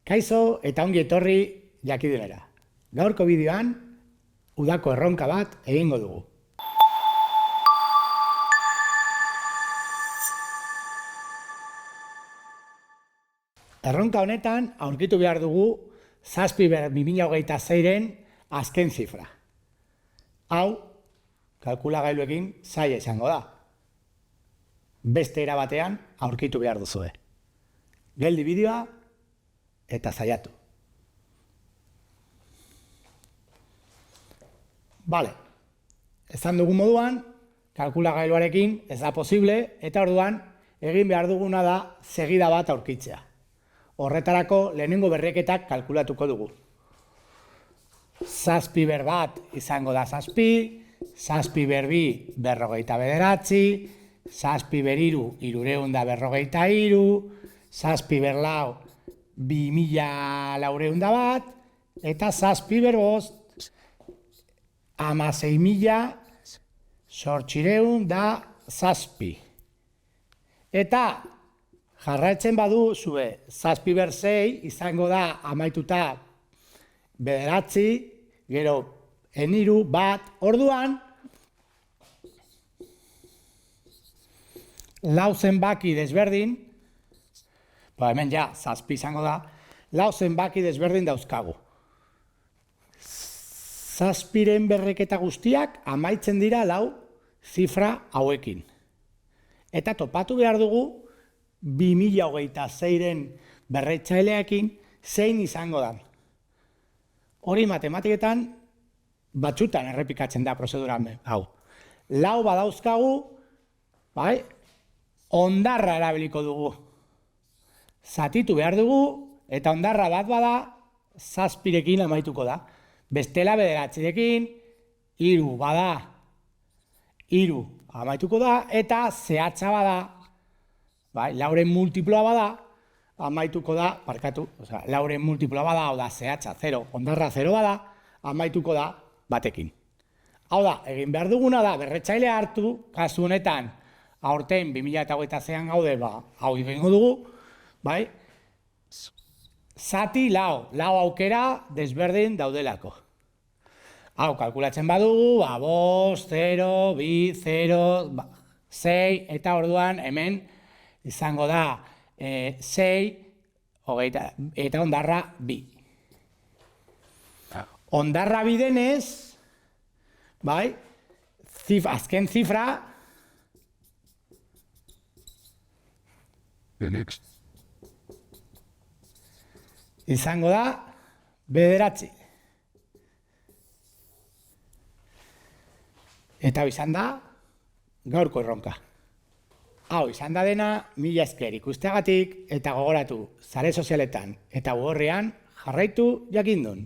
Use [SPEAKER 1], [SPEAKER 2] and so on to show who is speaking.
[SPEAKER 1] Kaixo eta ongi etorri Jakidunera. Gaurko bideoan, udako erronka bat egingo dugu. Erronka honetan aurkitu behar dugu 2026-ren azken zifra. Hau, kalkulagailuekin zaila izango da. Beste era batean aurkitu behar duzue. Geldi bideoa eta saiatu. Bale, esan dugun moduan, kalkulagailuarekin ez da posible eta orduan egin behar duguna da segida bat aurkitzea. Horretarako lehenengo berreketak kalkulatuko dugu. 7 ber bat izango da 7, 7 ber bi 59, 7 ber hiru 343, 7 ber lau 2401 eta 7 ber bost 16.807. Eta jarraitzen badu zue 7 ber 6 izango da amaituta 9, gero eniru bat, orduan lau zenbaki desberdin, hemen ja 7 izango da, lau zenbaki desberdin dauzkagu. 7ren berreketa guztiak amaitzen dira lau zifra hauekin. Eta topatu behar dugu 2026-ren berretzaileekin zein izango da. Hori matematiketan batzutan errepikatzen da prozedura hau. Lau badauzkagu, bai, hondarra erabiliko dugu. Zatitu behar dugu eta hondarra bat bada 7rekin amaituko da. Bestela 9rekin, 3 bada, 3 amaituko da, eta zehatza bada, lauren multiploa bada, amaituko da, lauren multiploa bada, hau da, zehatza 0, hondarra 0 bada, amaituko da batekin. Hau da, egin behar duguna da, berretzailea hartu, kasu honetan, aurten 2026an gaude, hau egingo dugu, bai, zati lau aukera desberdin daudelako. Hau, kalkulatzen badugu, 5, 0, 2, 0, 6, eta orduan hemen izango da 6, eta hondarra 2. Hondarra 2 denez, bai, azken zifra, izango da 9. Eta izan da gaurko erronka. Hau izan da dena, mila esker ikusteagatik eta gogoratu sare sozialetan eta web orrian jarraitu Jakindun.